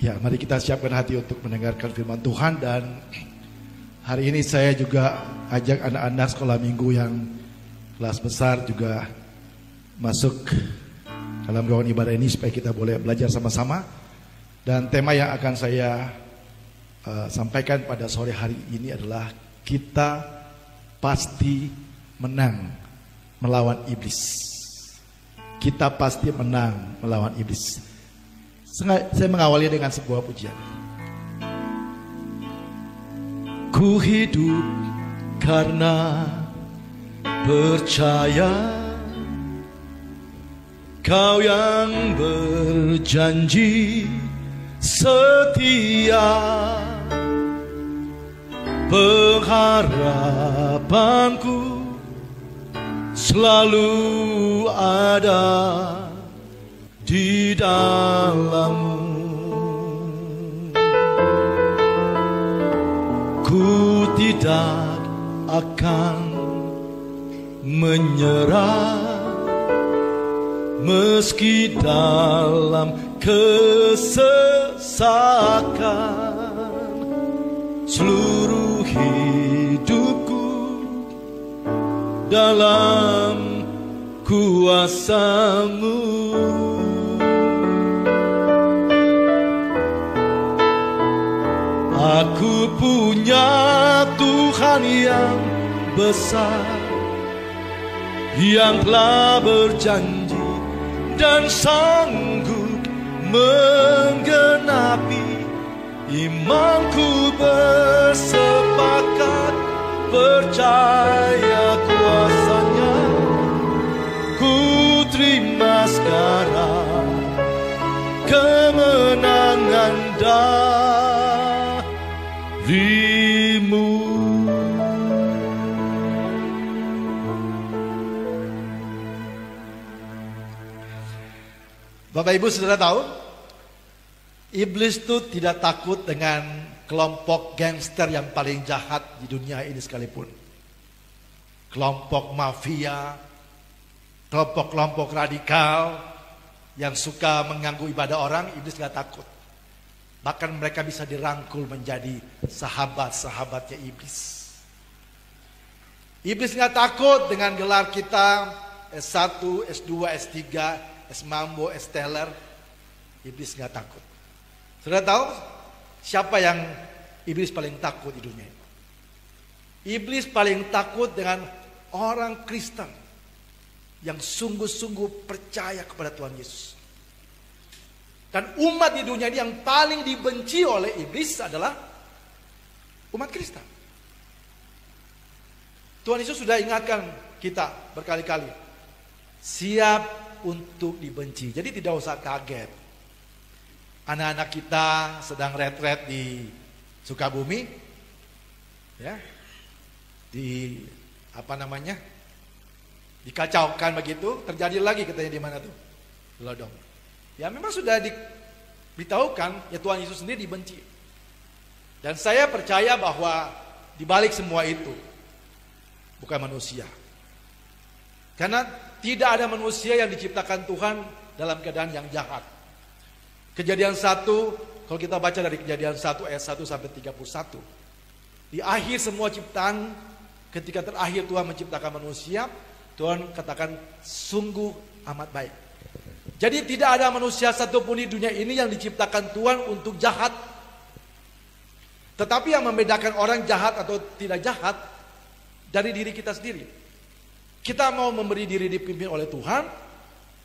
Ya, mari kita siapkan hati untuk mendengarkan firman Tuhan. Dan hari ini saya juga ajak anak-anak sekolah minggu yang kelas besar juga masuk dalam ruangan ibadah ini supaya kita boleh belajar sama-sama. Dan tema yang akan saya sampaikan pada sore hari ini adalah kita pasti menang melawan iblis. Kita pasti menang melawan iblis. Saya mengawali dengan sebuah pujian. Ku hidup karena percaya Kau yang berjanji setia, pengharapanku selalu ada di dalammu. Ku tidak akan menyerah meski dalam kesesakan. Seluruh hidupku dalam kuasa-Mu. Aku punya Tuhan yang besar, yang telah berjanji dan sanggup menggenapi. Imanku bersepakat percaya kuasa-Nya. Ku terima sekarang kemenangan darimu. Bapak Ibu saudara tahu, iblis itu tidak takut dengan kelompok gangster yang paling jahat di dunia ini sekalipun. Kelompok mafia, kelompok-kelompok radikal yang suka mengganggu ibadah orang, iblis tidak takut. Bahkan mereka bisa dirangkul menjadi sahabat-sahabatnya iblis. Iblis tidak takut dengan gelar kita S1, S2, S3, S Mambo, S Teller. Iblis nggak takut. Sudah tahu siapa yang iblis paling takut di dunia ini? Iblis paling takut dengan orang Kristen yang sungguh-sungguh percaya kepada Tuhan Yesus. Dan umat di dunia ini yang paling dibenci oleh iblis adalah umat Kristen. Tuhan Yesus sudah ingatkan kita berkali-kali, siap untuk dibenci. Jadi tidak usah kaget. Anak-anak kita sedang retret di Sukabumi, ya, dikacaukan begitu. Terjadi lagi katanya di mana tuh? Lodong. Ya memang sudah diberitahukan, ya Tuhan Yesus sendiri dibenci. Dan saya percaya bahwa di balik semua itu bukan manusia. Karena tidak ada manusia yang diciptakan Tuhan dalam keadaan yang jahat. Kejadian 1, kalau kita baca dari Kejadian 1 ayat 1 sampai 31. Di akhir semua ciptaan, ketika terakhir Tuhan menciptakan manusia, Tuhan katakan sungguh amat baik. Jadi tidak ada manusia satupun di dunia ini yang diciptakan Tuhan untuk jahat. Tetapi yang membedakan orang jahat atau tidak jahat dari diri kita sendiri. Kita mau memberi diri dipimpin oleh Tuhan,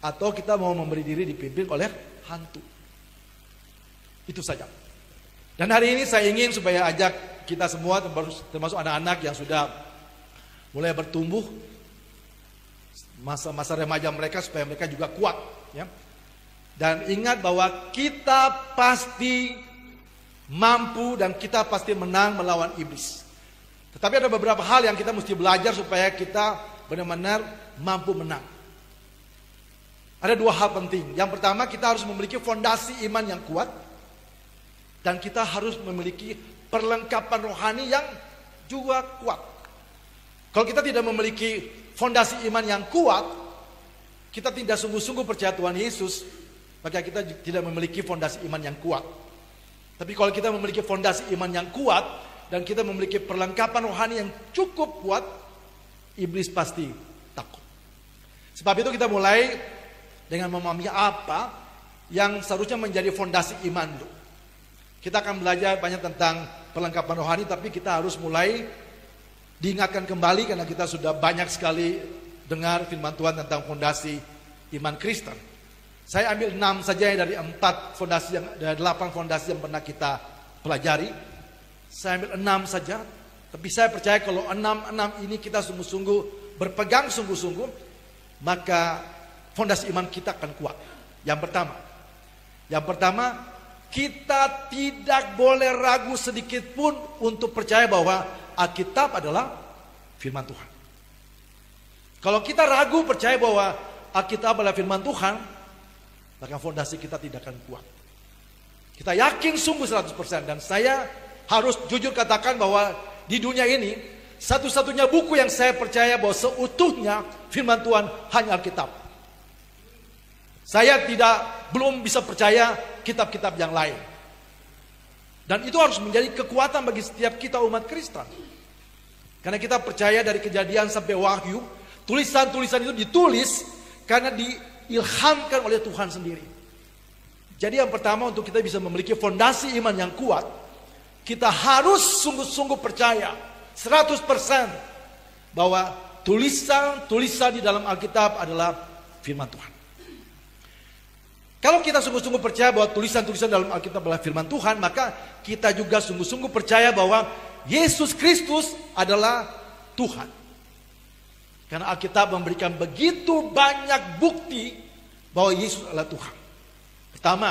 atau kita mau memberi diri dipimpin oleh hantu. Itu saja. Dan hari ini saya ingin supaya ajak kita semua, termasuk anak-anak yang sudah mulai bertumbuh, masa-masa remaja mereka, supaya mereka juga kuat, ya. Dan ingat bahwa kita pasti mampu dan kita pasti menang melawan iblis. Tetapi ada beberapa hal yang kita mesti belajar supaya kita benar-benar mampu menang. Ada dua hal penting. Yang pertama, kita harus memiliki fondasi iman yang kuat. Dan kita harus memiliki perlengkapan rohani yang juga kuat. Kalau kita tidak memiliki fondasi iman yang kuat, kita tidak sungguh-sungguh percaya Tuhan Yesus, maka kita tidak memiliki fondasi iman yang kuat. Tapi kalau kita memiliki fondasi iman yang kuat dan kita memiliki perlengkapan rohani yang cukup kuat, iblis pasti takut. Sebab itu kita mulai dengan memahami apa yang seharusnya menjadi fondasi iman dulu. Kita akan belajar banyak tentang perlengkapan rohani, tapi kita harus mulai diingatkan kembali karena kita sudah banyak sekali dengar firman Tuhan tentang fondasi iman Kristen. Saya ambil 6 saja dari 8 fondasi yang pernah kita pelajari. Saya ambil 6 saja. Tapi saya percaya kalau 6 ini kita sungguh-sungguh berpegang sungguh-sungguh, maka fondasi iman kita akan kuat. Yang pertama, kita tidak boleh ragu sedikit pun untuk percaya bahwa Alkitab adalah firman Tuhan. Kalau kita ragu percaya bahwa Alkitab adalah firman Tuhan, maka fondasi kita tidak akan kuat. Kita yakin sungguh 100%. Dan saya harus jujur katakan bahwa di dunia ini, satu-satunya buku yang saya percaya bahwa seutuhnya firman Tuhan hanya Alkitab. Saya belum bisa percaya kitab-kitab yang lain. Dan itu harus menjadi kekuatan bagi setiap kita umat Kristen. Karena kita percaya dari Kejadian sampai Wahyu, tulisan-tulisan itu ditulis karena diilhamkan oleh Tuhan sendiri. Jadi yang pertama, untuk kita bisa memiliki fondasi iman yang kuat, kita harus sungguh-sungguh percaya 100% bahwa tulisan-tulisan di dalam Alkitab adalah firman Tuhan. Kalau kita sungguh-sungguh percaya bahwa tulisan-tulisan dalam Alkitab adalah firman Tuhan, maka kita juga sungguh-sungguh percaya bahwa Yesus Kristus adalah Tuhan. Karena Alkitab memberikan begitu banyak bukti bahwa Yesus adalah Tuhan. Pertama,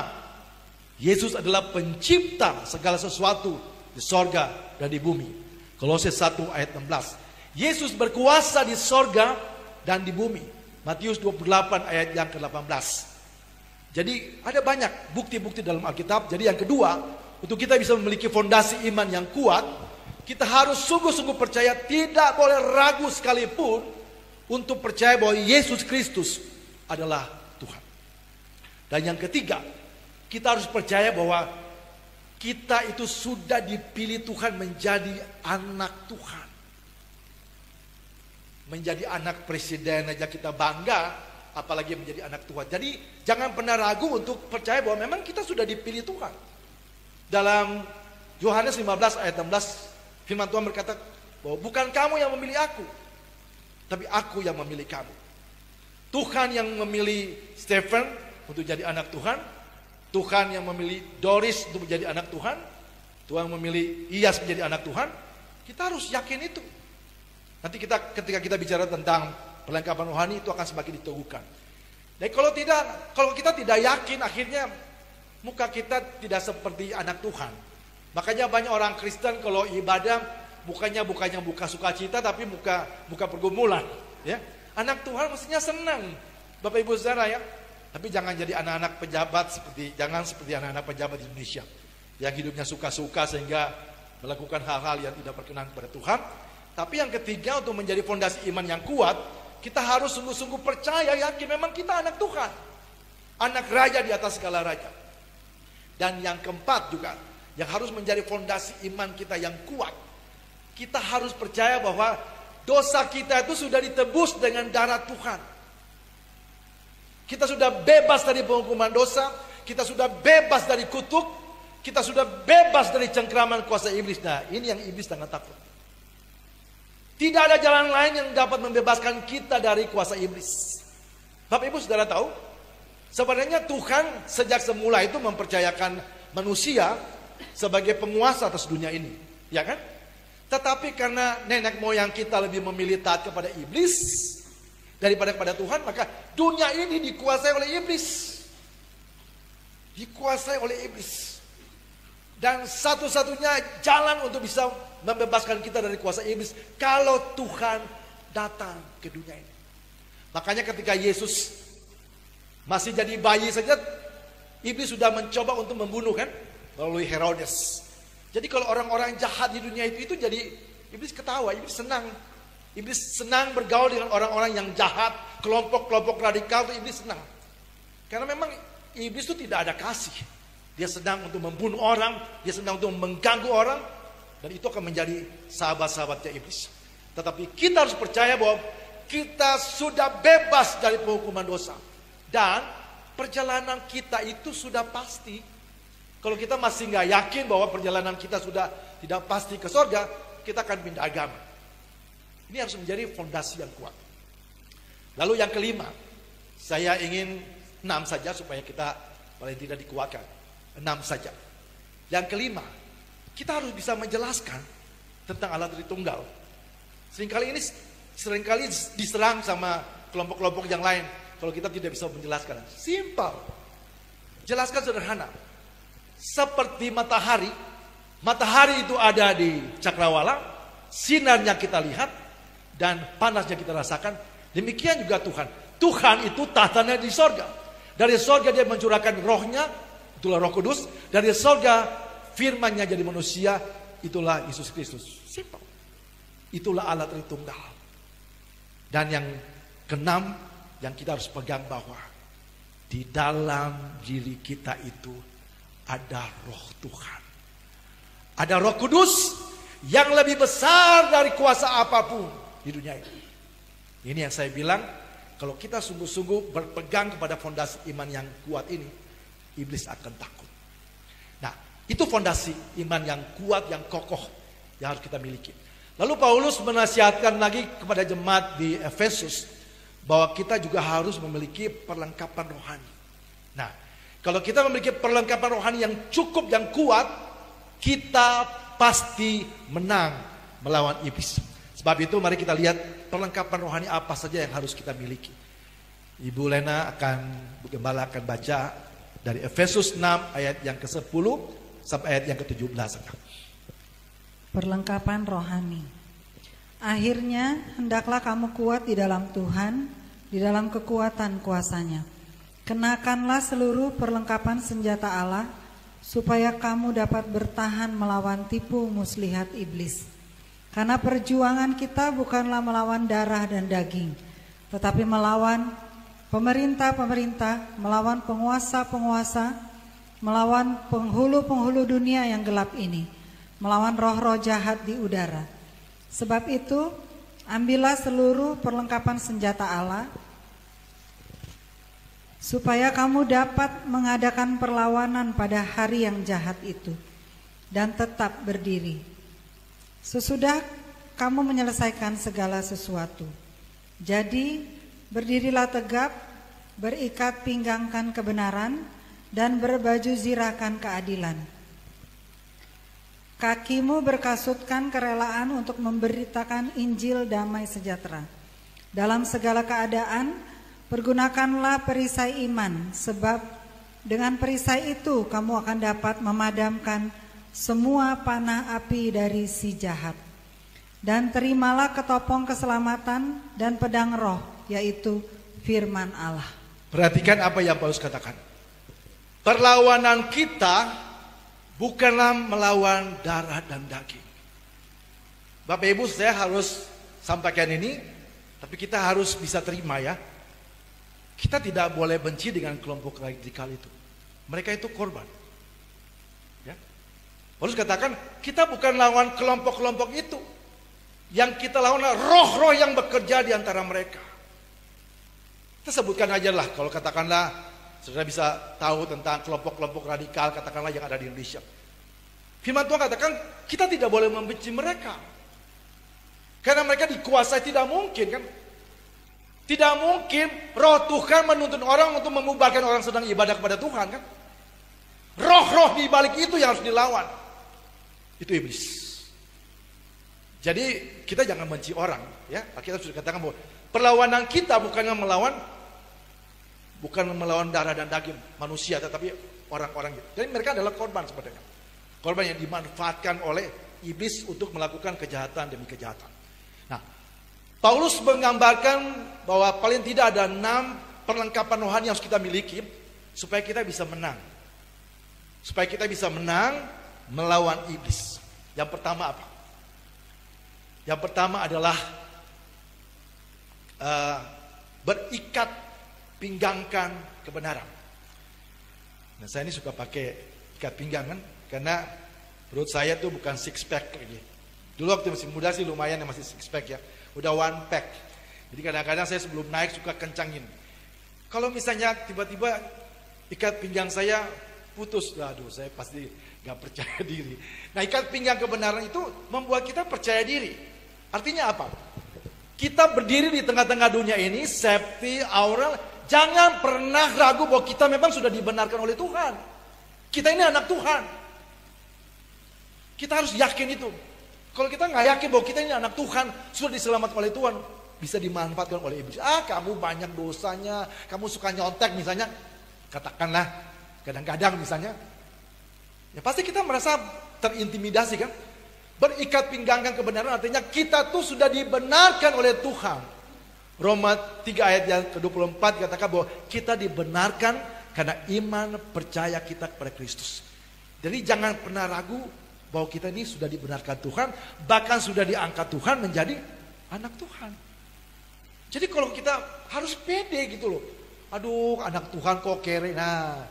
Yesus adalah pencipta segala sesuatu di sorga dan di bumi. Kolose 1 ayat 16. Yesus berkuasa di sorga dan di bumi. Matius 28 ayat yang ke-18. Jadi ada banyak bukti-bukti dalam Alkitab. Jadi yang kedua, untuk kita bisa memiliki fondasi iman yang kuat, kita harus sungguh-sungguh percaya, tidak boleh ragu sekalipun untuk percaya bahwa Yesus Kristus adalah Tuhan. Dan yang ketiga, kita harus percaya bahwa kita itu sudah dipilih Tuhan menjadi anak Tuhan. Menjadi anak presiden aja kita bangga, apalagi menjadi anak Tuhan. Jadi jangan pernah ragu untuk percaya bahwa memang kita sudah dipilih Tuhan. Dalam Yohanes 15 ayat 16, firman Tuhan berkata bahwa bukan kamu yang memilih aku, tapi aku yang memilih kamu. Tuhan yang memilih Stephen untuk jadi anak Tuhan. Tuhan yang memilih Doris untuk menjadi anak Tuhan. Tuhan memilih Iyas menjadi anak Tuhan. Kita harus yakin itu. Nanti ketika kita bicara tentang perlengkapan rohani, itu akan semakin diteguhkan. Dan kalau kita tidak yakin, akhirnya muka kita tidak seperti anak Tuhan. Makanya banyak orang Kristen kalau ibadah bukannya muka sukacita, tapi muka pergumulan. Ya, anak Tuhan mestinya senang, Bapak Ibu Saudara ya. Tapi jangan jadi anak-anak pejabat jangan seperti anak-anak pejabat di Indonesia yang hidupnya suka-suka sehingga melakukan hal-hal yang tidak berkenan kepada Tuhan. Tapi yang ketiga, untuk menjadi fondasi iman yang kuat, kita harus sungguh-sungguh percaya, yakin memang kita anak Tuhan, anak raja di atas segala raja. Dan yang keempat juga, yang harus menjadi fondasi iman kita yang kuat, kita harus percaya bahwa dosa kita itu sudah ditebus dengan darah Tuhan. Kita sudah bebas dari penghukuman dosa, kita sudah bebas dari kutuk, kita sudah bebas dari cengkraman kuasa iblis. Nah, ini yang iblis sangat takut. Tidak ada jalan lain yang dapat membebaskan kita dari kuasa iblis. Bapak Ibu Saudara tahu, sebenarnya Tuhan sejak semula itu mempercayakan manusia sebagai penguasa atas dunia ini, ya kan? Tetapi karena nenek moyang kita lebih memilih taat kepada iblis daripada kepada Tuhan, maka dunia ini dikuasai oleh iblis. Dikuasai oleh iblis. Dan satu-satunya jalan untuk bisa membebaskan kita dari kuasa iblis, kalau Tuhan datang ke dunia ini. Makanya ketika Yesus masih jadi bayi saja, iblis sudah mencoba untuk membunuh kan, melalui Herodes. Jadi kalau orang-orang jahat di dunia itu jadi iblis ketawa, iblis senang. Iblis senang bergaul dengan orang-orang yang jahat, kelompok-kelompok radikal itu iblis senang. Karena memang iblis itu tidak ada kasih. Dia sedang untuk membunuh orang, dia sedang untuk mengganggu orang, dan itu akan menjadi sahabat-sahabatnya iblis. Tetapi kita harus percaya bahwa kita sudah bebas dari penghukuman dosa. Dan perjalanan kita itu sudah pasti. Kalau kita masih nggak yakin bahwa perjalanan kita sudah tidak pasti ke surga, kita akan pindah agama. Ini harus menjadi fondasi yang kuat. Lalu yang kelima, saya ingin 6 saja supaya kita paling tidak dikuatkan. 6 saja. Yang kelima, kita harus bisa menjelaskan tentang Allah Tritunggal. Seringkali diserang sama kelompok-kelompok yang lain kalau kita tidak bisa menjelaskan. Simpel. Jelaskan sederhana. Seperti matahari. Matahari itu ada di cakrawala, sinarnya kita lihat dan panasnya kita rasakan. Demikian juga Tuhan. Tuhan itu tahtanya di sorga. Dari sorga dia mencurahkan rohnya, itulah Roh Kudus. Dari sorga firman-Nya jadi manusia, itulah Yesus Kristus. Simpel. Itulah Allah Tritunggal. Dan yang keenam, yang kita harus pegang bahwa di dalam diri kita itu ada Roh Tuhan. Ada Roh Kudus yang lebih besar dari kuasa apapun di dunia ini. Ini yang saya bilang, kalau kita sungguh-sungguh berpegang kepada fondasi iman yang kuat ini, iblis akan takut. Nah, itu fondasi iman yang kuat, yang kokoh yang harus kita miliki. Lalu Paulus menasihatkan lagi kepada jemaat di Efesus bahwa kita juga harus memiliki perlengkapan rohani. Nah, kalau kita memiliki perlengkapan rohani yang cukup, yang kuat, kita pasti menang melawan iblis. Sebab itu mari kita lihat perlengkapan rohani apa saja yang harus kita miliki. Ibu Lena Bu Gembala akan baca dari Efesus 6 ayat yang ke-10 sampai ayat yang ke-17. Perlengkapan rohani. Akhirnya hendaklah kamu kuat di dalam Tuhan, di dalam kekuatan kuasa-Nya. Kenakanlah seluruh perlengkapan senjata Allah, supaya kamu dapat bertahan melawan tipu muslihat iblis. Karena perjuangan kita bukanlah melawan darah dan daging, tetapi melawan pemerintah-pemerintah, melawan penguasa-penguasa, melawan penghulu-penghulu dunia yang gelap ini, melawan roh-roh jahat di udara. Sebab itu, ambillah seluruh perlengkapan senjata Allah, supaya kamu dapat mengadakan perlawanan pada hari yang jahat itu, dan tetap berdiri. Sesudah kamu menyelesaikan segala sesuatu. Jadi, berdirilah tegap, berikat pinggangkan kebenaran, dan berbaju zirahkan keadilan. Kakimu berkasutkan kerelaan untuk memberitakan Injil damai sejahtera. Dalam segala keadaan, pergunakanlah perisai iman, sebab dengan perisai itu kamu akan dapat memadamkan semua panah api dari si jahat. Dan terimalah ketopong keselamatan dan pedang roh, yaitu firman Allah. Perhatikan apa yang Paulus katakan. Perlawanan kita bukanlah melawan darah dan daging. Bapak Ibu, saya harus sampaikan ini, tapi kita harus bisa terima ya. Kita tidak boleh benci dengan kelompok radikal itu. Mereka itu korban. Ya. Paulus katakan, kita bukan lawan kelompok-kelompok itu. Yang kita lawan roh-roh yang bekerja di antara mereka. Kita sebutkan aja lah, kalau katakanlah saudara bisa tahu tentang kelompok-kelompok radikal, katakanlah yang ada di Indonesia. Firman Tuhan katakan, kita tidak boleh membenci mereka. Karena mereka dikuasai, tidak mungkin kan. Tidak mungkin roh Tuhan menuntun orang untuk membubarkan orang sedang ibadah kepada Tuhan kan. Roh-roh di balik itu yang harus dilawan. Itu iblis. Jadi kita jangan benci orang ya. Kita sudah katakan bahwa perlawanan kita bukan melawan darah dan daging manusia, tetapi orang-orang gitu. Jadi mereka adalah korban sebenarnya. Korban yang dimanfaatkan oleh iblis untuk melakukan kejahatan demi kejahatan. Nah, Paulus menggambarkan bahwa paling tidak ada 6 perlengkapan rohani yang harus kita miliki supaya kita bisa menang. Supaya kita bisa menang melawan iblis. Yang pertama apa? Yang pertama adalah berikat pinggangkan kebenaran. Nah, saya ini suka pakai ikat pinggang kan. Karena perut saya tuh bukan six pack lagi. Dulu waktu masih muda sih lumayan yang masih six pack ya. Udah one pack. Jadi kadang-kadang saya sebelum naik suka kencangin. Kalau misalnya tiba-tiba ikat pinggang saya putus, aduh saya pasti gak percaya diri. Nah, ikat pinggang kebenaran itu membuat kita percaya diri. Artinya apa? Kita berdiri di tengah-tengah dunia ini, safety, aural, jangan pernah ragu bahwa kita memang sudah dibenarkan oleh Tuhan. Kita ini anak Tuhan. Kita harus yakin itu. Kalau kita nggak yakin bahwa kita ini anak Tuhan, sudah diselamatkan oleh Tuhan, bisa dimanfaatkan oleh iblis. Kamu banyak dosanya, kamu suka nyontek misalnya, katakanlah kadang-kadang misalnya, ya pasti kita merasa terintimidasi kan. Berikat pinggangkan kebenaran artinya kita tuh sudah dibenarkan oleh Tuhan. Roma 3 ayat yang ke-24 katakan bahwa kita dibenarkan karena iman percaya kita kepada Kristus. Jadi jangan pernah ragu bahwa kita ini sudah dibenarkan Tuhan, bahkan sudah diangkat Tuhan menjadi anak Tuhan. Jadi kalau kita harus pede gitu loh. Aduh, anak Tuhan kok kere. Nah,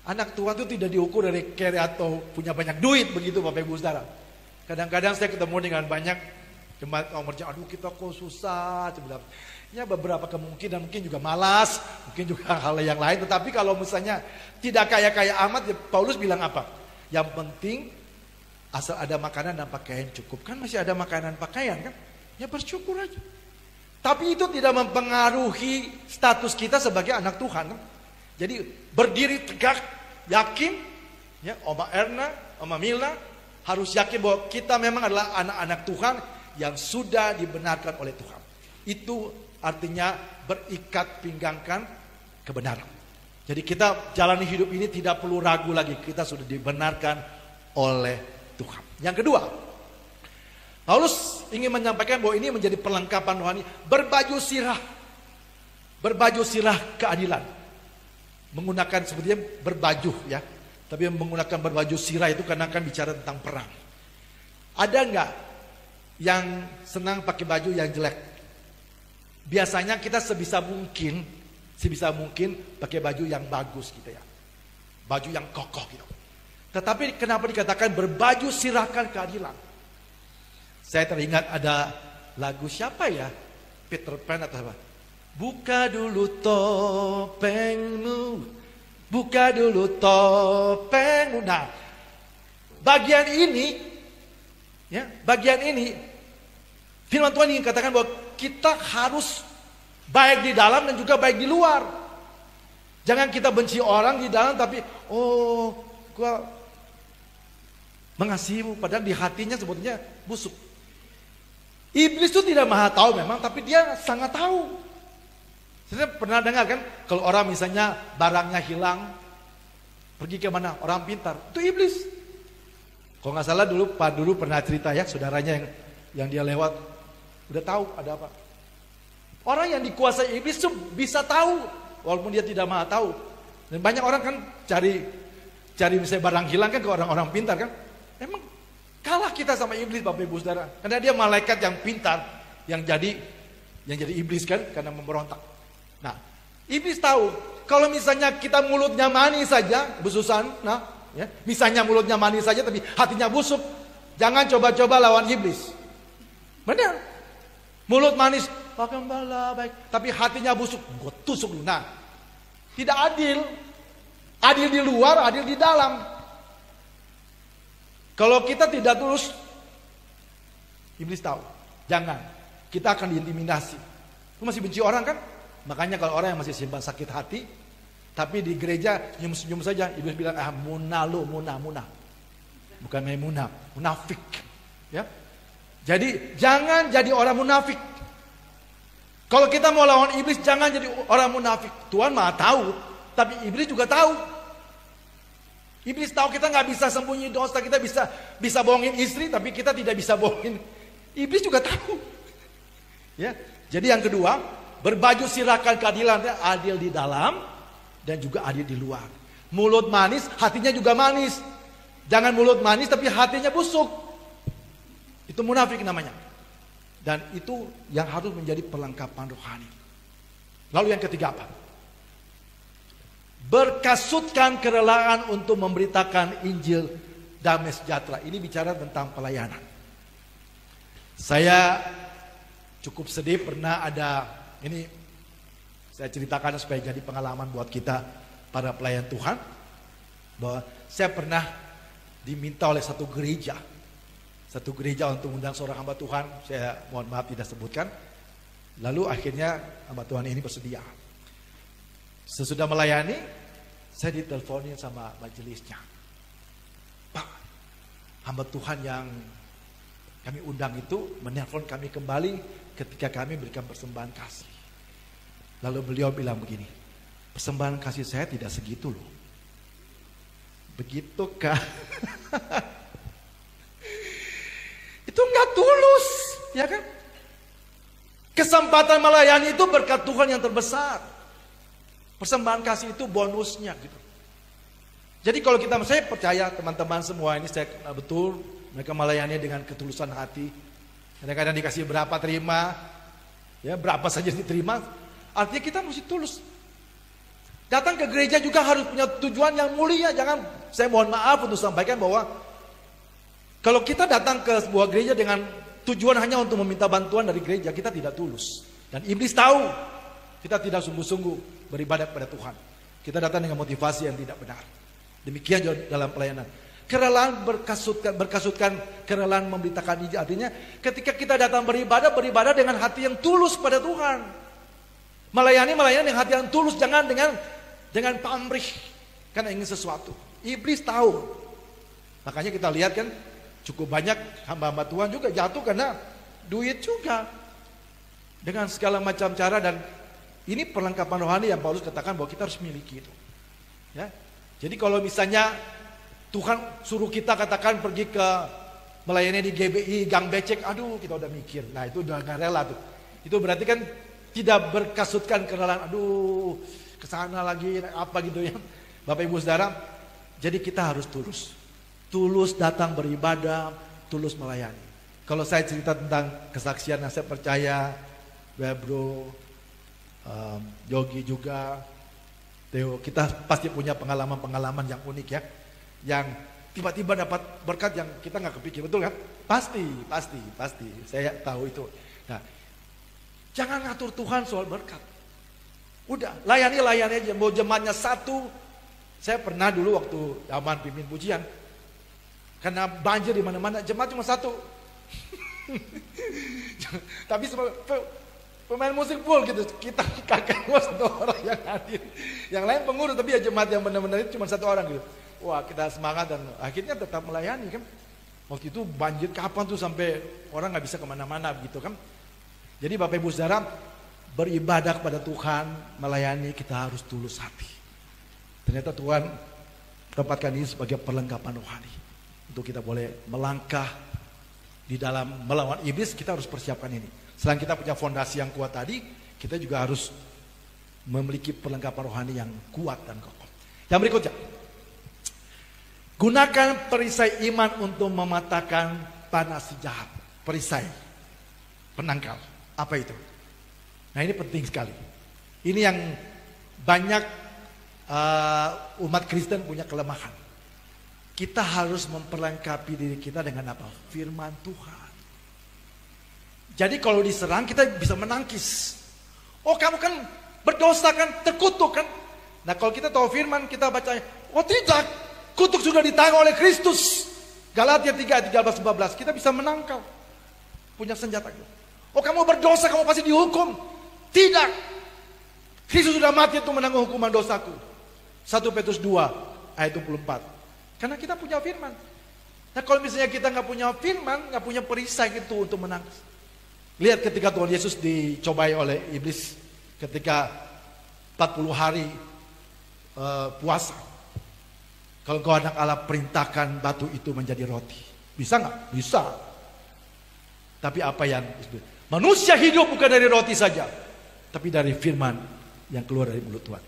anak Tuhan itu tidak diukur dari kere atau punya banyak duit begitu Bapak Ibu Saudara. Kadang-kadang saya ketemu dengan banyak jemaat kaum kerja, aduh kita kok susah sebenarnya. Ya beberapa kemungkinan mungkin juga malas, mungkin juga hal yang lain. Tetapi kalau misalnya tidak kaya-kaya amat, ya Paulus bilang apa? Yang penting asal ada makanan dan pakaian cukup. Kan masih ada makanan pakaian kan? Ya bersyukur aja. Tapi itu tidak mempengaruhi status kita sebagai anak Tuhan. Kan? Jadi berdiri tegak, yakin, ya Oma Erna, Oma Mila, harus yakin bahwa kita memang adalah anak-anak Tuhan yang sudah dibenarkan oleh Tuhan. Itu artinya berikat pinggangkan kebenaran. Jadi kita jalani hidup ini tidak perlu ragu lagi. Kita sudah dibenarkan oleh Tuhan. Yang kedua, Paulus ingin menyampaikan bahwa ini menjadi perlengkapan rohani. Berbaju sirah. Berbaju sirah keadilan. Menggunakan sepertinya berbaju ya. Tapi menggunakan berbaju sirah itu karena akan bicara tentang perang. Ada enggak yang senang pakai baju yang jelek? Biasanya kita sebisa mungkin pakai baju yang bagus gitu ya. Baju yang kokoh gitu. Tetapi kenapa dikatakan berbaju sirahkan keadilan? Saya teringat ada lagu siapa ya? Peter Pan atau apa? Buka dulu topengmu. Buka dulu topengmu. Nah, bagian ini firman Tuhan ingin katakan bahwa kita harus baik di dalam dan juga baik di luar. Jangan kita benci orang di dalam tapi gua mengasihimu padahal di hatinya sebetulnya busuk. Iblis itu tidak maha tahu memang, tapi dia sangat tahu. Saya pernah dengar kan, kalau orang misalnya barangnya hilang, pergi ke mana? Orang pintar, itu iblis. Kalau nggak salah dulu Pak Dulu pernah cerita ya, saudaranya yang dia lewat, udah tahu ada apa. Orang yang dikuasai iblis itu bisa tahu, walaupun dia tidak maha tahu. Dan banyak orang kan cari misalnya barang hilang kan ke orang-orang pintar kan. Emang kalah kita sama iblis Bapak Ibu Saudara. Karena dia malaikat yang pintar, yang jadi iblis kan, karena memberontak. Nah, iblis tahu kalau misalnya kita mulutnya manis saja, besusan, nah, ya, misalnya mulutnya manis saja tapi hatinya busuk, jangan coba-coba lawan iblis. Benar? Mulut manis, Pak Gembala baik, tapi hatinya busuk, gue tusuk lu. Nah, tidak adil. Adil di luar, adil di dalam. Kalau kita tidak tulus, iblis tahu. Jangan, kita akan diintimidasi. Lu masih benci orang kan? Makanya kalau orang yang masih simpan sakit hati, tapi di gereja senyum-senyum saja, iblis bilang munah. Bukan munah, munafik. Ya. Jadi jangan jadi orang munafik. Kalau kita mau lawan iblis, jangan jadi orang munafik. Tuhan Maha tahu, tapi iblis juga tahu. Iblis tahu kita nggak bisa sembunyi dosa, kita bisa bohongin istri, tapi kita tidak bisa bohongin. Iblis juga tahu. Ya. Jadi yang kedua, berbaju sirahkan keadilan, adil di dalam dan juga adil di luar. Mulut manis, hatinya juga manis. Jangan mulut manis tapi hatinya busuk. Itu munafik namanya. Dan itu yang harus menjadi perlengkapan rohani. Lalu yang ketiga apa? berkasutkan kerelaan untuk memberitakan Injil damai sejahtera. Ini bicara tentang pelayanan. Saya cukup sedih pernah ada, ini saya ceritakan supaya jadi pengalaman buat kita para pelayan Tuhan, bahwa saya pernah diminta oleh satu gereja untuk undang seorang hamba Tuhan. Saya mohon maaf tidak sebutkan. Lalu akhirnya hamba Tuhan ini bersedia. Sesudah melayani, saya diteleponin sama majelisnya. Pak, hamba Tuhan yang kami undang itu menelpon kami kembali ketika kami berikan persembahan kasih. Lalu beliau bilang begini, persembahan kasih saya tidak segitu loh. Begitu kah? Itu nggak tulus, ya kan? Kesempatan melayani itu berkat Tuhan yang terbesar. Persembahan kasih itu bonusnya gitu. Jadi kalau saya percaya teman-teman semua ini, saya betul mereka melayani dengan ketulusan hati. Kadang-kadang dikasih berapa terima, ya berapa saja diterima. Artinya kita mesti tulus. Datang ke gereja juga harus punya tujuan yang mulia. Jangan, saya mohon maaf untuk sampaikan bahwa kalau kita datang ke sebuah gereja dengan tujuan hanya untuk meminta bantuan dari gereja, kita tidak tulus. Dan iblis tahu kita tidak sungguh-sungguh beribadah kepada Tuhan. Kita datang dengan motivasi yang tidak benar. Demikian juga dalam pelayanan. Kerelaan berkasutkan kerelaan memberitakan Injil. Artinya ketika kita datang beribadah dengan hati yang tulus pada Tuhan. Melayani dengan hati yang tulus, jangan dengan pamrih karena ingin sesuatu. Iblis tahu. Makanya kita lihat kan cukup banyak hamba-hamba Tuhan juga jatuh karena duit juga. Dengan segala macam cara, dan ini perlengkapan rohani yang Paulus katakan bahwa kita harus miliki itu. Ya. Jadi kalau misalnya Tuhan suruh kita katakan pergi ke melayani di GBI, Gang Becek, aduh kita udah mikir. Nah itu udah gak rela tuh. Itu berarti kan tidak berkasutkan kerelaan, aduh kesana lagi apa gitu ya. Bapak Ibu Saudara, jadi kita harus tulus. Tulus datang beribadah, tulus melayani. Kalau saya cerita tentang kesaksian yang saya percaya, Bro, Yogi juga, Theo, kita pasti punya pengalaman-pengalaman yang unik ya. Yang tiba-tiba dapat berkat yang kita nggak kepikir, betul kan? Pasti. Saya tahu itu. Nah, jangan ngatur Tuhan soal berkat. Udah, layani aja. Mau jemaatnya satu. Saya pernah dulu waktu zaman pimpin pujian, karena banjir di mana-mana, jemaat cuma satu. Tapi pemain musik full gitu, kita kakak satu orang yang hadir. Yang lain pengurus, tapi ya jemaat yang benar-benar itu cuma satu orang gitu. Wah, kita semangat dan akhirnya tetap melayani kan. Waktu itu banjir kapan tuh sampai orang nggak bisa kemana-mana gitu kan. Jadi Bapak Ibu Saudara, beribadah kepada Tuhan, melayani kita harus tulus hati. Ternyata Tuhan tempatkan ini sebagai perlengkapan rohani untuk kita boleh melangkah di dalam melawan iblis. Kita harus persiapkan ini. Selain kita punya fondasi yang kuat tadi, kita juga harus memiliki perlengkapan rohani yang kuat dan kokoh. Yang berikutnya, gunakan perisai iman untuk mematahkan panas si jahat. Perisai, penangkal. Apa itu? Nah ini penting sekali. Ini yang banyak umat Kristen punya kelemahan. Kita harus memperlengkapi diri kita dengan apa? Firman Tuhan. Jadi kalau diserang kita bisa menangkis. Oh kamu kan berdosa kan, terkutuk kan. Nah kalau kita tahu firman, kita baca, oh tidak, kutuk sudah ditanggung oleh Kristus. Galatia 3:13-14, kita bisa menangkal. Punya senjata. Oh kamu berdosa, kamu pasti dihukum. Tidak. Kristus sudah mati untuk menanggung hukuman dosaku. 1 Petrus 2 ayat 24. Karena kita punya firman. Nah kalau misalnya kita nggak punya firman, nggak punya perisai itu untuk menangkis. Lihat ketika Tuhan Yesus dicobai oleh iblis ketika 40 hari puasa. Kalau kau anak Allah, perintahkan batu itu menjadi roti. Bisa nggak? Bisa. Tapi apa yang manusia hidup bukan dari roti saja, tapi dari firman yang keluar dari mulut Tuhan.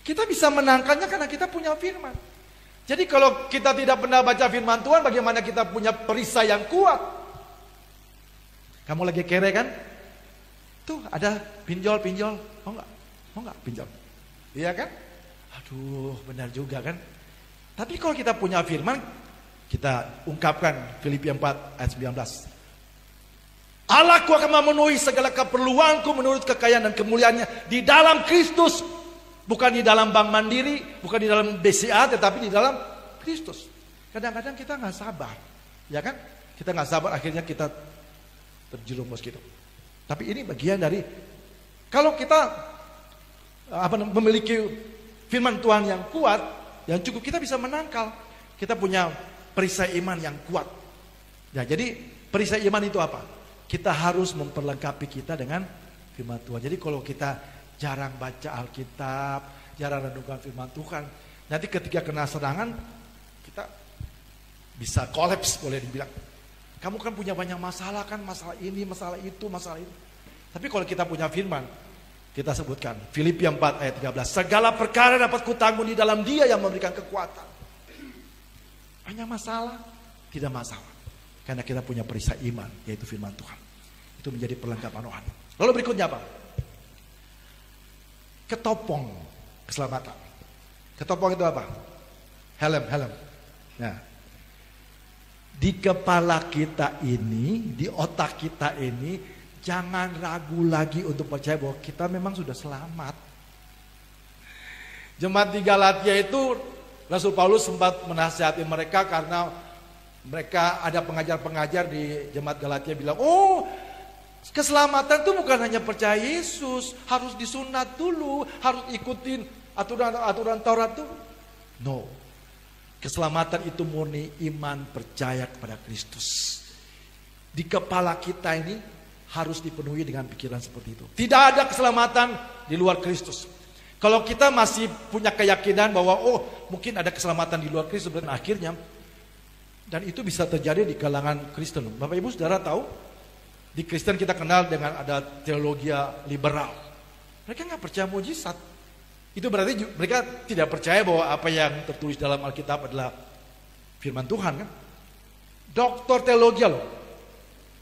Kita bisa menangkalnya karena kita punya firman. Jadi kalau kita tidak pernah baca firman Tuhan, bagaimana kita punya perisai yang kuat? Kamu lagi kere kan? Tuh ada pinjol. Mau nggak pinjol? Iya kan? Aduh, benar juga kan? Tapi kalau kita punya firman, kita ungkapkan Filipi 4 ayat 19. Allahku akan memenuhi segala keperluanku menurut kekayaan dan kemuliaannya di dalam Kristus. Bukan di dalam Bank Mandiri, bukan di dalam BCA, tetapi di dalam Kristus. Kadang-kadang kita nggak sabar, ya kan? Kita nggak sabar, akhirnya kita terjerumus gitu. Tapi ini bagian dari, kalau kita memiliki firman Tuhan yang kuat, yang cukup, kita bisa menangkal. Kita punya perisai iman yang kuat. Ya, jadi perisai iman itu apa? Kita harus memperlengkapi kita dengan firman Tuhan. Jadi kalau kita jarang baca Alkitab, jarang renungkan firman Tuhan, nanti ketika kena serangan, kita bisa kolaps, boleh dibilang. Kamu kan punya banyak masalah kan, masalah ini, masalah itu, masalah itu. Tapi kalau kita punya firman, kita sebutkan Filipi 4 ayat 13, segala perkara dapat kutanggung di dalam Dia yang memberikan kekuatan. Banyak masalah, tidak masalah, karena kita punya perisai iman, yaitu firman Tuhan. Itu menjadi perlengkapan rohani. Lalu berikutnya apa? Ketopong keselamatan. Ketopong itu apa? Helm. Nah, di kepala kita ini, di otak kita ini, jangan ragu lagi untuk percaya bahwa kita memang sudah selamat. Jemaat di Galatia itu, Rasul Paulus sempat menasihati mereka karena mereka ada pengajar-pengajar di jemaat Galatia bilang, oh, keselamatan itu bukan hanya percaya Yesus, harus disunat dulu, harus ikutin aturan Taurat tuh. No. Keselamatan itu murni iman percaya kepada Kristus. Di kepala kita ini harus dipenuhi dengan pikiran seperti itu. Tidak ada keselamatan di luar Kristus. Kalau kita masih punya keyakinan bahwa oh, mungkin ada keselamatan di luar Kristus, dan akhirnya, dan itu bisa terjadi di kalangan Kristen. Bapak Ibu Saudara tahu, di Kristen kita kenal dengan ada teologi liberal. Mereka nggak percaya mujizat. Itu berarti mereka tidak percaya bahwa apa yang tertulis dalam Alkitab adalah firman Tuhan kan? Doktor teologi loh.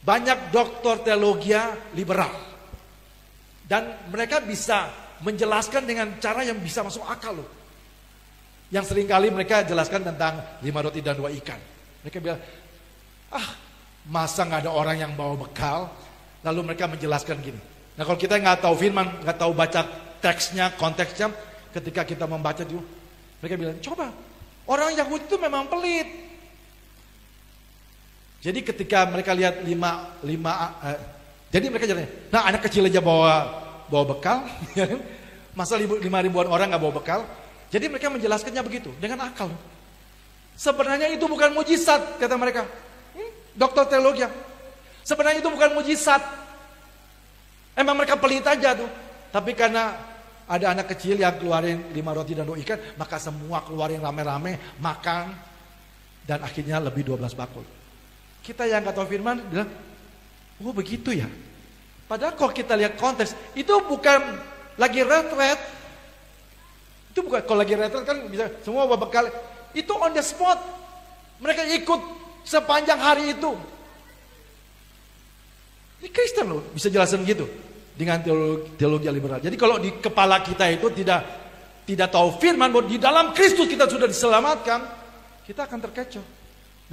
Banyak doktor teologi liberal. Dan mereka bisa menjelaskan dengan cara yang bisa masuk akal loh. Yang seringkali mereka jelaskan tentang 5 roti dan 2 ikan. Mereka bilang, masa nggak ada orang yang bawa bekal? Lalu mereka menjelaskan gini. Nah kalau kita nggak tahu firman, nggak tahu baca teksnya, konteksnya, ketika kita membaca itu, mereka bilang, coba, orang Yahudi itu memang pelit. Jadi ketika mereka lihat jadi mereka jalan, nah anak kecil aja bawa bekal, masa 5.000 orang nggak bawa bekal? Jadi mereka menjelaskannya begitu, dengan akal. Sebenarnya itu bukan mujizat, kata mereka. Dokter teologi. Sebenarnya itu bukan mujizat. Emang mereka pelit aja tuh. Tapi karena ada anak kecil yang keluarin 5 roti dan 2 ikan, maka semua keluarin rame-rame, makan, dan akhirnya lebih 12 bakul. Kita yang nggak tahu firman bilang, oh begitu ya. Padahal kalau kita lihat konteks, itu bukan lagi retret. Itu bukan, kalau lagi retret kan bisa semua bawa bekal. Itu on the spot. Mereka ikut sepanjang hari itu. Ini Kristen loh bisa jelasin gitu dengan teologi liberal. Jadi kalau di kepala kita itu tidak tahu firman bahwa di dalam Kristus kita sudah diselamatkan, kita akan terkecoh.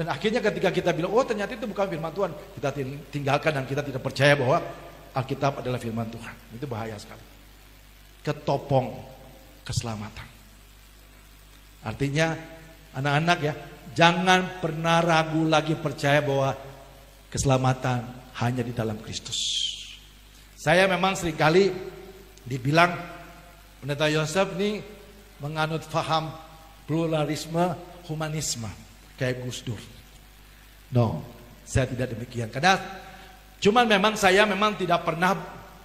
Dan akhirnya ketika kita bilang, oh ternyata itu bukan firman Tuhan, kita tinggalkan dan kita tidak percaya bahwa Alkitab adalah firman Tuhan. Itu bahaya sekali. Ketopong keselamatan. Artinya anak-anak ya, jangan pernah ragu lagi percaya bahwa keselamatan hanya di dalam Kristus. Saya memang seringkali dibilang Pendeta Yosef ini menganut faham pluralisme humanisme kayak Gus Dur. No, saya tidak demikian. Karena cuman memang saya memang tidak pernah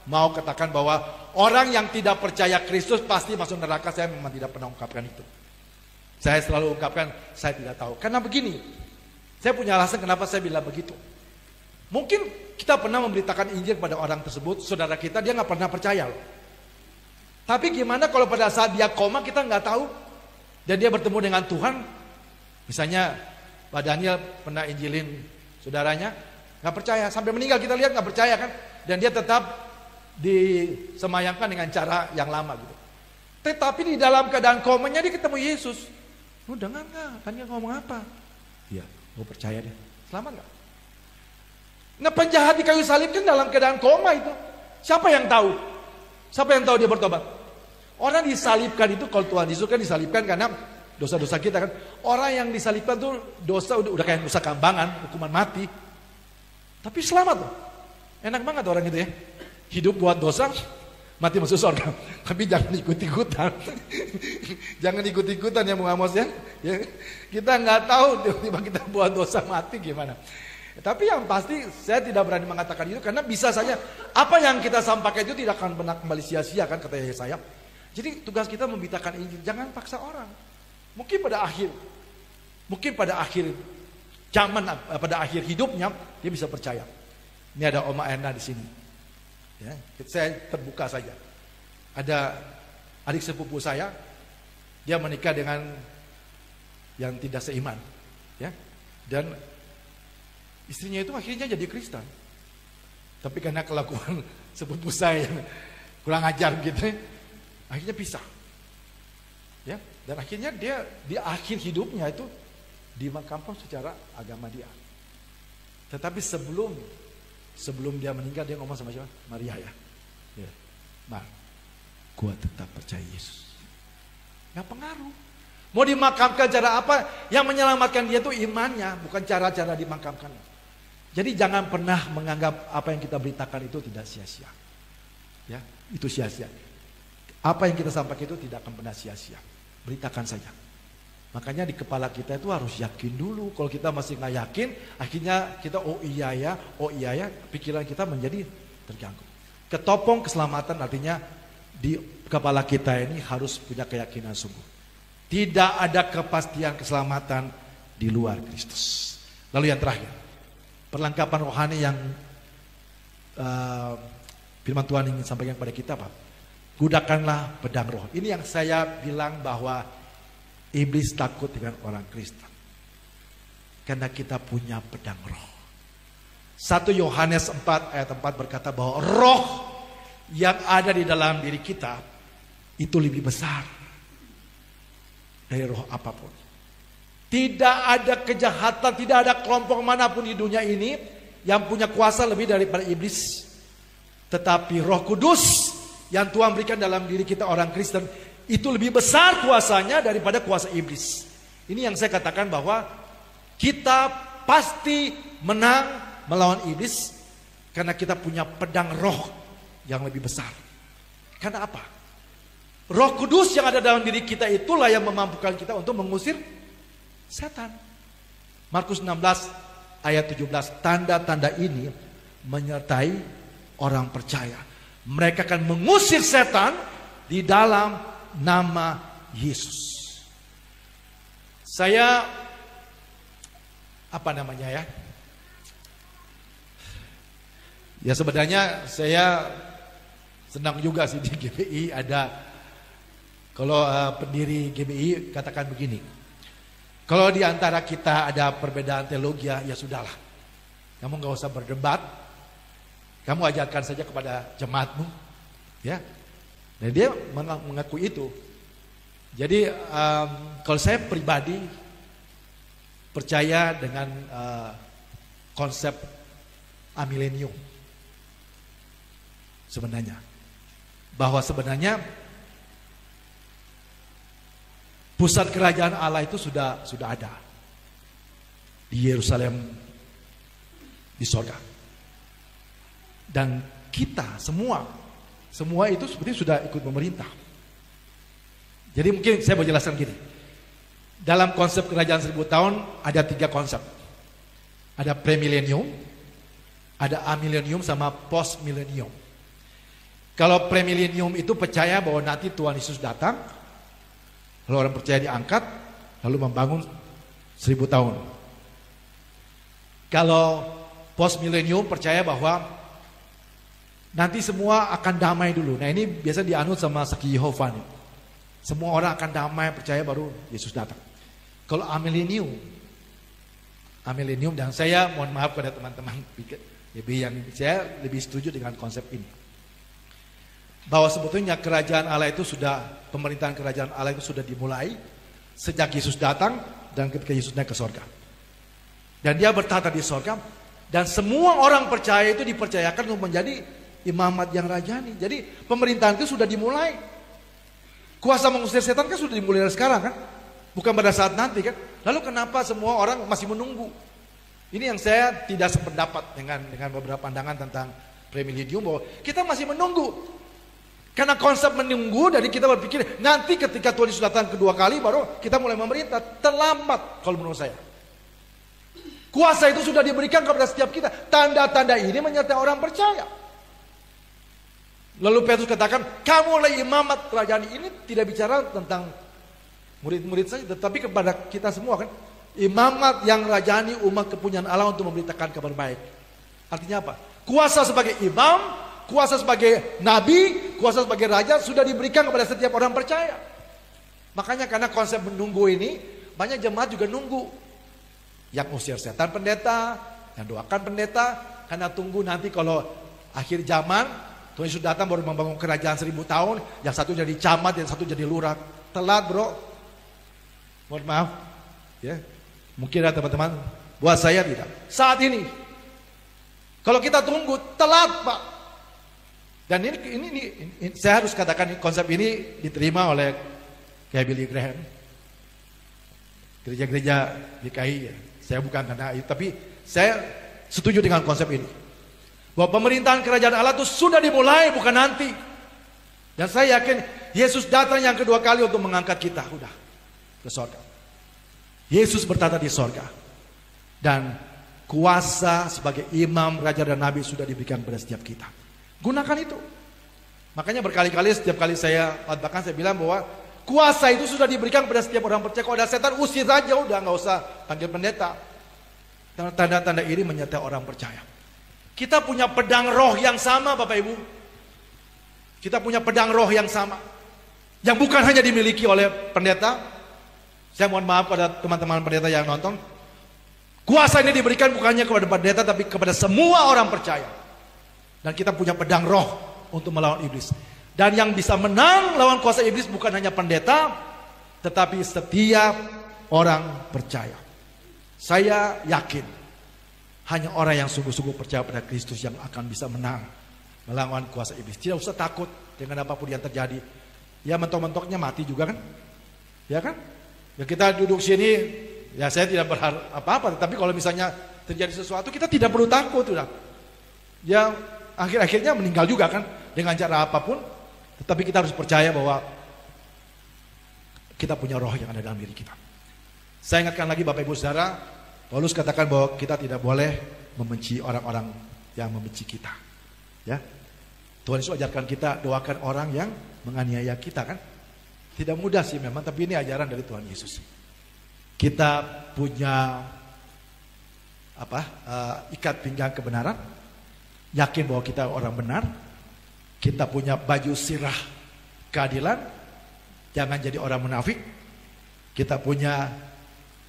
mau katakan bahwa orang yang tidak percaya Kristus pasti masuk neraka. Saya memang tidak pernah ungkapkan itu. Saya selalu ungkapkan saya tidak tahu. Karena begini, saya punya alasan kenapa saya bilang begitu. Mungkin kita pernah memberitakan Injil kepada orang tersebut, saudara kita, dia nggak pernah percaya loh. Tapi gimana kalau pada saat dia koma kita nggak tahu dan dia bertemu dengan Tuhan? Misalnya Pak Daniel pernah injilin saudaranya, nggak percaya sampai meninggal, kita lihat nggak percaya kan? Dan dia tetap disemayangkan dengan cara yang lama gitu. Tetapi di dalam keadaan komanya dia ketemu Yesus. Lu dengar nggak? Tanya ngomong apa? Iya, gue percaya dia. Selamat nggak? Nah, penjahat di kayu salib kan dalam keadaan koma itu. Siapa yang tahu? Siapa yang tahu dia bertobat? Orang disalibkan itu, kalau Tuhan Yesus kan disalibkan karena dosa-dosa kita kan. Orang yang disalibkan tuh dosa udah kayak dosa kambangan, hukuman mati. Tapi selamat loh. Enak banget orang itu ya. Hidup buat dosa, mati masuk surga. Tapi jangan ikut-ikutan. Jangan ikut-ikutan ya Bung Amos ya. Kita nggak tahu tiba-tiba kita buat dosa mati gimana. Tapi yang pasti saya tidak berani mengatakan itu karena bisa saja apa yang kita sampaikan itu tidak akan benar kembali sia-sia kan kata Yesaya. Jadi tugas kita memberitakan Injil, jangan paksa orang. Mungkin pada akhir zaman, pada akhir hidupnya dia bisa percaya. Ini ada Oma Erna di sini. Ya, saya terbuka saja. Ada adik sepupu saya, dia menikah dengan yang tidak seiman, ya, dan istrinya itu akhirnya jadi Kristen. Tapi karena kelakuan sepupu saya yang kurang ajar gitu, akhirnya pisah. Ya, dan akhirnya dia di akhir hidupnya itu dimakamkan secara agama dia. Tetapi sebelum dia meninggal dia ngomong sama siapa? Maria ya. Ya. Mar, gua tetap percaya Yesus. Gak pengaruh. Mau dimakamkan cara apa? Yang menyelamatkan dia itu imannya, bukan cara-cara dimakamkannya. Jadi jangan pernah menganggap apa yang kita beritakan itu tidak sia-sia. Ya, itu sia-sia. Apa yang kita sampaikan itu tidak akan pernah sia-sia. Beritakan saja. Makanya di kepala kita itu harus yakin dulu. Kalau kita masih nggak yakin, akhirnya kita oh iya ya, pikiran kita menjadi terganggu. Ketopong keselamatan artinya di kepala kita ini harus punya keyakinan sungguh. Tidak ada kepastian keselamatan di luar Kristus. Lalu yang terakhir, perlengkapan rohani yang firman Tuhan ingin sampaikan kepada kita, Pak. Gunakanlah pedang roh. Ini yang saya bilang bahwa iblis takut dengan orang Kristen. Karena kita punya pedang roh. 1 Yohanes 4 ayat 4 berkata bahwa roh yang ada di dalam diri kita itu lebih besar dari roh apapun. Tidak ada kejahatan, tidak ada kelompok manapun di dunia ini yang punya kuasa lebih daripada iblis. Tetapi Roh Kudus yang Tuhan berikan dalam diri kita orang Kristen itu lebih besar kuasanya daripada kuasa iblis. Ini yang saya katakan bahwa kita pasti menang melawan iblis karena kita punya pedang roh yang lebih besar. Karena apa? Roh Kudus yang ada dalam diri kita itulah yang memampukan kita untuk mengusir setan. Markus 16 ayat 17, tanda-tanda ini menyertai orang percaya. Mereka akan mengusir setan di dalam nama Yesus. Saya ya sebenarnya saya senang juga sih di GBI ada. Kalau pendiri GBI katakan begini, kalau di antara kita ada perbedaan teologi ya sudahlah, kamu gak usah berdebat, kamu ajarkan saja kepada jemaatmu, ya. Dan dia mengakui itu. Jadi kalau saya pribadi percaya dengan konsep amilenium sebenarnya, bahwa sebenarnya pusat kerajaan Allah itu sudah ada di Yerusalem, di sorga. Dan kita semua itu seperti sudah ikut memerintah. Jadi mungkin saya mau jelaskan gini. Dalam konsep kerajaan 1000 tahun ada 3 konsep. Ada premilenium, ada amilenium, sama postmilenium. Kalau premilenium itu percaya bahwa nanti Tuhan Yesus datang, lalu orang percaya diangkat, lalu membangun 1000 tahun. Kalau postmilenium percaya bahwa nanti semua akan damai dulu. Nah ini biasa dianut sama saksi Yehova nih. Semua orang akan damai, percaya baru Yesus datang. Kalau amilenium, dan saya mohon maaf pada teman-teman yang saya lebih setuju dengan konsep ini. Bahwa sebetulnya kerajaan Allah itu sudah pemerintahan kerajaan Allah itu sudah dimulai sejak Yesus datang dan ketika Yesus naik ke sorga. Dan dia bertahta di sorga, dan semua orang percaya itu dipercayakan untuk menjadi imamat yang rajani. Jadi pemerintahan itu sudah dimulai. Kuasa mengusir setan kan sudah dimulai dari sekarang kan, bukan pada saat nanti kan. Lalu kenapa semua orang masih menunggu? Ini yang saya tidak sependapat dengan beberapa pandangan tentang premillennium, bahwa kita masih menunggu. Karena konsep menunggu, dari kita berpikir nanti ketika Tuhan Yesus datang kedua kali baru kita mulai memerintah. Terlambat kalau menurut saya. Kuasa itu sudah diberikan kepada setiap kita. Tanda-tanda ini menyertai orang percaya. Lalu Petrus katakan, kamu oleh imamat kerajaan ini tidak bicara tentang murid-murid saja, tetapi kepada kita semua kan. Imamat yang rajani, umat kepunyaan Allah untuk memberitakan kabar baik. Artinya apa? Kuasa sebagai imam, kuasa sebagai nabi, kuasa sebagai raja sudah diberikan kepada setiap orang percaya. Makanya karena konsep menunggu ini, banyak jemaat juga nunggu. Yang usir setan pendeta, yang doakan pendeta, karena tunggu nanti kalau akhir zaman Tuhan Yesus datang baru membangun kerajaan 1000 tahun, yang satu jadi camat, yang satu jadi lurah. Telat bro. Mohon maaf. Ya. Mungkin ada teman-teman, buat saya tidak. Saat ini, kalau kita tunggu, telat Pak. Dan ini saya harus katakan, konsep ini diterima oleh kayak Billy Graham. Gereja-gereja DKI ya. Saya bukan karena itu, tapi saya setuju dengan konsep ini. Bahwa pemerintahan kerajaan Allah itu sudah dimulai, bukan nanti. Dan saya yakin Yesus datang yang kedua kali untuk mengangkat kita udah ke sorga. Yesus bertata di sorga. Dan kuasa sebagai imam, raja dan nabi sudah diberikan kepada setiap kita. Gunakan itu. Makanya berkali-kali setiap kali saya khotbahkan saya bilang bahwa kuasa itu sudah diberikan kepada setiap orang percaya. Kalau ada setan usir saja udah, nggak usah panggil pendeta. Tanda-tanda ini menyertai orang percaya. Kita punya pedang roh yang sama Bapak Ibu. Kita punya pedang roh yang sama. Yang bukan hanya dimiliki oleh pendeta. Saya mohon maaf pada teman-teman pendeta yang nonton. Kuasa ini diberikan bukan hanya kepada pendeta, tapi kepada semua orang percaya. Dan kita punya pedang roh untuk melawan iblis. Dan yang bisa menang lawan kuasa iblis bukan hanya pendeta, tetapi setiap orang percaya. Saya yakin hanya orang yang sungguh-sungguh percaya pada Kristus yang akan bisa menang melawan kuasa iblis. Tidak usah takut dengan apapun yang terjadi. Ya mentok-mentoknya mati juga kan? Ya kan? Ya kita duduk sini, ya saya tidak berharap apa-apa. Tapi kalau misalnya terjadi sesuatu, kita tidak perlu takut. Udah. Ya akhir-akhirnya meninggal juga kan? Dengan cara apapun. Tetapi kita harus percaya bahwa kita punya roh yang ada dalam diri kita. Saya ingatkan lagi Bapak Ibu Saudara, Paulus katakan bahwa kita tidak boleh membenci orang-orang yang membenci kita. Ya. Tuhan Yesus ajarkan kita doakan orang yang menganiaya kita kan. Tidak mudah sih memang, tapi ini ajaran dari Tuhan Yesus. Kita punya ikat pinggang kebenaran, yakin bahwa kita orang benar. Kita punya baju sirah keadilan, jangan jadi orang munafik. Kita punya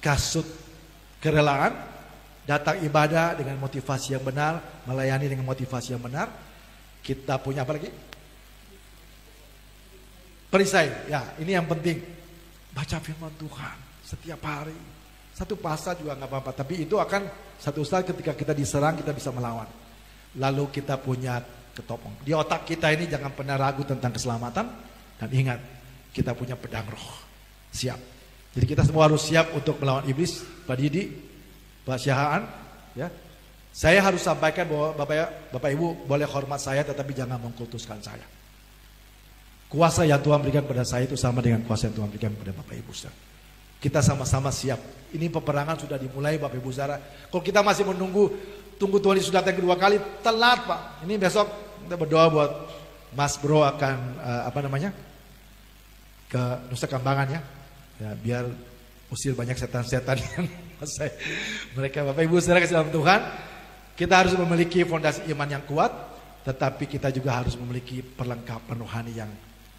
kasut kerelaan, datang ibadah dengan motivasi yang benar, melayani dengan motivasi yang benar. Kita punya apa lagi? Perisai, ya ini yang penting. Baca firman Tuhan setiap hari. Satu pasal juga nggak apa-apa, tapi itu akan satu saat ketika kita diserang kita bisa melawan. Lalu kita punya ketopong. Di otak kita ini jangan pernah ragu tentang keselamatan. Dan ingat, kita punya pedang roh. Siap. Jadi kita semua harus siap untuk melawan iblis. Pak Didi, Pak Syahaan, ya. Saya harus sampaikan bahwa Bapak Ibu boleh hormat saya, tetapi jangan mengkultuskan saya. Kuasa yang Tuhan berikan kepada saya itu sama dengan kuasa yang Tuhan berikan kepada Bapak Ibu Saudara. Kita sama-sama siap. Ini peperangan sudah dimulai Bapak Ibu Saudara. Kalau kita masih menunggu, tunggu Tuhan Yesus datang kedua kali, telat Pak. Ini besok kita berdoa buat Mas Bro akan ke Nusa Kambangan ya. Ya, biar usir banyak setan-setan yang mereka Bapak Ibu Saudara kasih dalam Tuhan. Kita harus memiliki fondasi iman yang kuat, tetapi kita juga harus memiliki perlengkapan rohani yang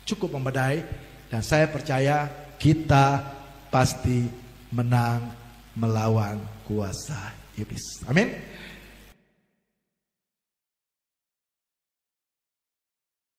cukup memadai. Dan saya percaya kita pasti menang melawan kuasa iblis. Amin.